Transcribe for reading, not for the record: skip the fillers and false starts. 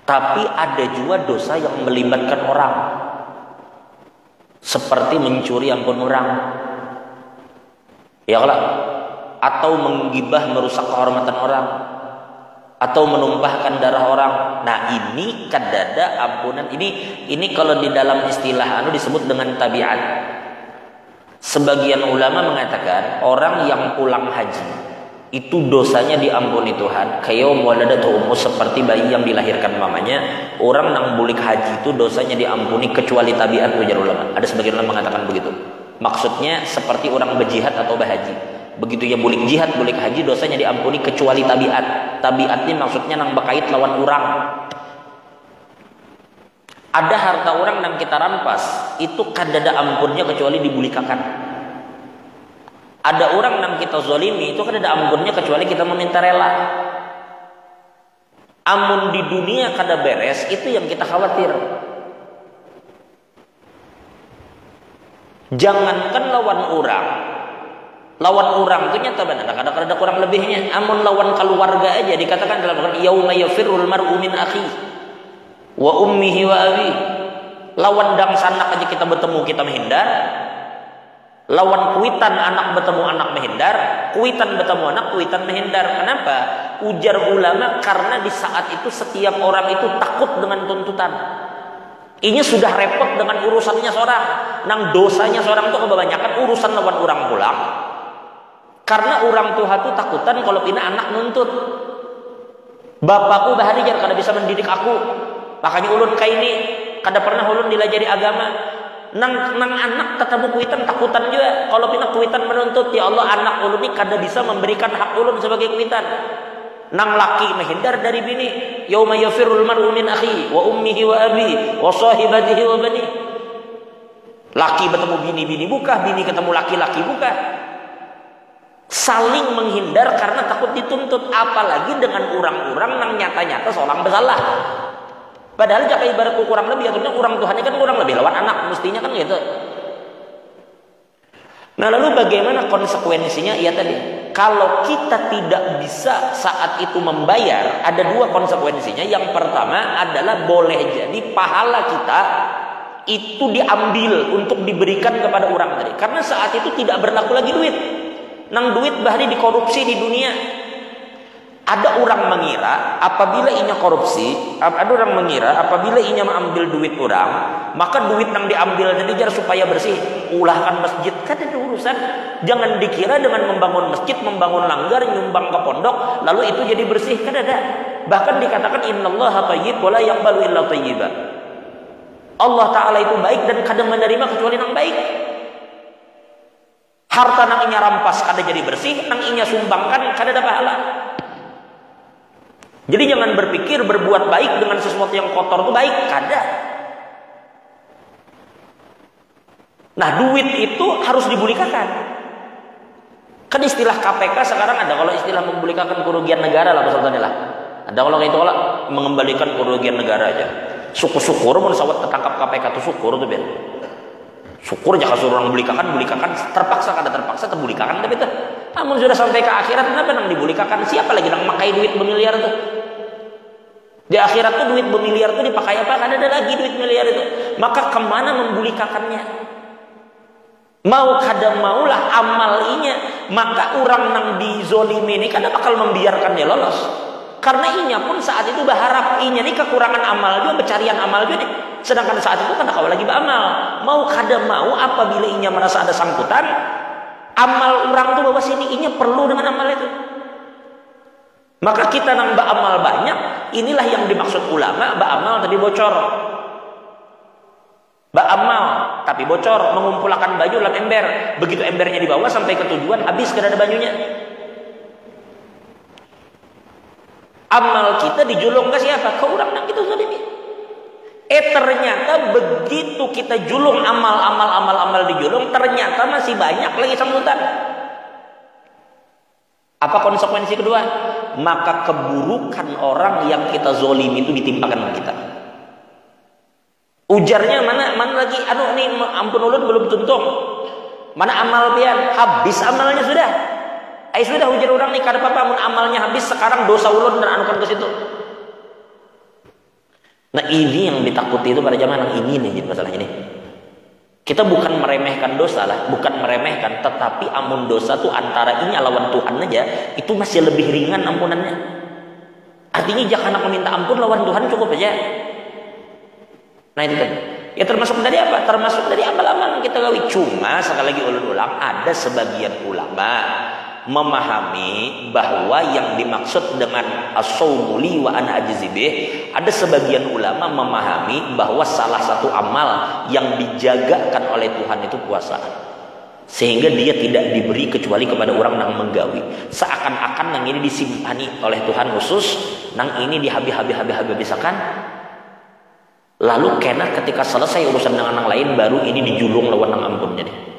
Tapi ada juga dosa yang melibatkan orang, seperti mencuri ampun orang, ya kalau, atau menggibah merusak kehormatan orang, atau menumpahkan darah orang. Nah ini kadada ampunan ini kalau di dalam istilah disebut dengan tabiat. Sebagian ulama mengatakan orang yang pulang haji itu dosanya diampuni Tuhan kayak waladatu ummu, seperti bayi yang dilahirkan mamanya. Orang nang bulik haji itu dosanya diampuni kecuali tabiat, ujar ulama. Ada sebagian ulama mengatakan begitu. Maksudnya seperti orang berjihad atau berhaji, begitu ya bulik jihad bulik haji dosanya diampuni kecuali tabiat. Tabiatnya maksudnya nang berkait lawan orang. Ada harta orang yang kita rampas itu kadada ampunnya kecuali dibulikakan. Ada orang yang kita zolimi itu kadada ampunnya kecuali kita meminta rela. Amun di dunia kada beres itu yang kita khawatir. Jangankan lawan orang itu nyata benar ada kurang lebihnya. Amun lawan keluarga aja dikatakan dalam Al-Qur'an yauma yafirrul mar'u min akhihi wa ummihi wa abi. Lawan dang sanak aja kita bertemu kita menghindar. Lawan kuitan anak bertemu anak menghindar, kuitan bertemu anak kuitan menghindar. Kenapa? Ujar ulama karena di saat itu setiap orang itu takut dengan tuntutan. Ini sudah repot dengan urusannya seorang, nang dosanya seorang itu kebanyakan urusan lawan orang pulang. Karena orang tua tuh takutan kalau pina anak nuntut. Bapakku baharijar kada bisa mendidik aku. Makanya ulun kayak ini kada pernah ulun dilajari agama. Nang anak tetamu kuitan takutan juga. Kalau pina kuitan menuntut, ya Allah anak ulun ini kada bisa memberikan hak ulun sebagai kuitan. Nang laki menghindar dari bini. Yauma yafirrul mar'u min akhi wa ummihi wa abi wa sahibatihi wa bani. Laki bertemu bini buka, bini ketemu laki buka. Saling menghindar karena takut dituntut, apalagi dengan orang-orang yang nyata-nyata seorang bersalah. Padahal jika ibaratku kurang lebih, akhirnya orang Tuhannya kan kurang lebih lawan anak, mestinya kan gitu. Nah lalu bagaimana konsekuensinya? Ya tadi, kalau kita tidak bisa saat itu membayar, ada dua konsekuensinya. Yang pertama adalah boleh jadi pahala kita itu diambil untuk diberikan kepada orang tadi, karena saat itu tidak berlaku lagi duit. Nang duit bahari dikorupsi di dunia. Ada orang mengira apabila inya korupsi, ada orang mengira apabila inya mengambil duit orang, maka duit yang diambil tadi jar supaya bersih, ulahkan masjid. Kan itu urusan. Jangan dikira dengan membangun masjid, membangun langgar, nyumbang ke pondok, lalu itu jadi bersih. Kan ada. Bahkan dikatakan innallaha thayyib wa la yaqbalu illa thayyiba. Allah Ta'ala itu baik dan kadang menerima kecuali yang baik. Harta nang inya rampas kada jadi bersih, nang inya sumbangkan kada ada pahala. Jadi jangan berpikir berbuat baik dengan sesuatu yang kotor itu baik, kada. Nah duit itu harus dibulikakan. Kan istilah KPK sekarang ada, kalau istilah membulikakan kerugian negara lah maksudnya lah. Ada kalau itu kalau mengembalikan kerugian negara aja. Syukur-syukur mun sawat tertangkap KPK tuh syukur tuh ben. Syukur jangan suruh orang bulikakan, terpaksa kada terpaksa terbulikakan tapi tuh. Namun sudah sampai ke akhirat kenapa nang dibulikakan? Siapa lagi nang makai duit bermiliar tuh? Di akhirat tuh duit bermiliar tuh dipakai apa? Kan ada lagi duit miliar itu. Maka kemana membulikakannya? Mau kada maulah amal inya, maka orang nang dizolimi ini kada bakal membiarkan dia lolos. Karena inya pun saat itu berharap inya ini kekurangan amal juga, pencarian amal juga nih. Sedangkan saat itu kan kau lagi beramal. Mau kada mau apabila inya merasa ada sangkutan, amal orang tuh bawa sini inya perlu dengan amal itu. Maka kita nang beramal banyak, inilah yang dimaksud ulama, beramal tadi bocor. Beramal tapi bocor, mengumpulkan baju dalam ember. Begitu embernya dibawa sampai ke tujuan, habis kada ada bajunya. Amal kita dijulung ke siapa? Ke orang yang kita zalimi. Ternyata begitu kita julung amal dijulung, ternyata masih banyak lagi sambutan. Apa konsekuensi kedua? Maka keburukan orang yang kita zolimi itu ditimpakan ke kita. Ujarnya mana lagi? Aduh nih ampun ulun belum tuntung. Mana amal pian? Habis amalnya sudah. Sudah ujar orang nih kada apa-apa, amalnya habis sekarang dosa ulun dan anukan ke situ. Nah ini yang ditakuti itu pada zaman ini nih masalah ini. Kita bukan meremehkan dosa lah, bukan meremehkan, tetapi amun dosa tuh antara ini lawan Tuhan aja, itu masih lebih ringan ampunannya. Artinya jangan meminta ampun lawan Tuhan cukup aja. Nah itu kan. Ya termasuk dari apa? Termasuk dari amal-amal yang kita gawi. Cuma sekali lagi ulang, ada sebagian ulama memahami bahwa yang dimaksud dengan as-saumu li wa ana ajzi bih, ada sebagian ulama memahami bahwa salah satu amal yang dijagakan oleh Tuhan itu puasa, sehingga dia tidak diberi kecuali kepada orang yang menggawi, seakan-akan yang ini disimpani oleh Tuhan khusus, nang ini dihabis-habisakan, lalu kena ketika selesai urusan dengan orang lain baru ini dijulung lawan nang ampun jadi.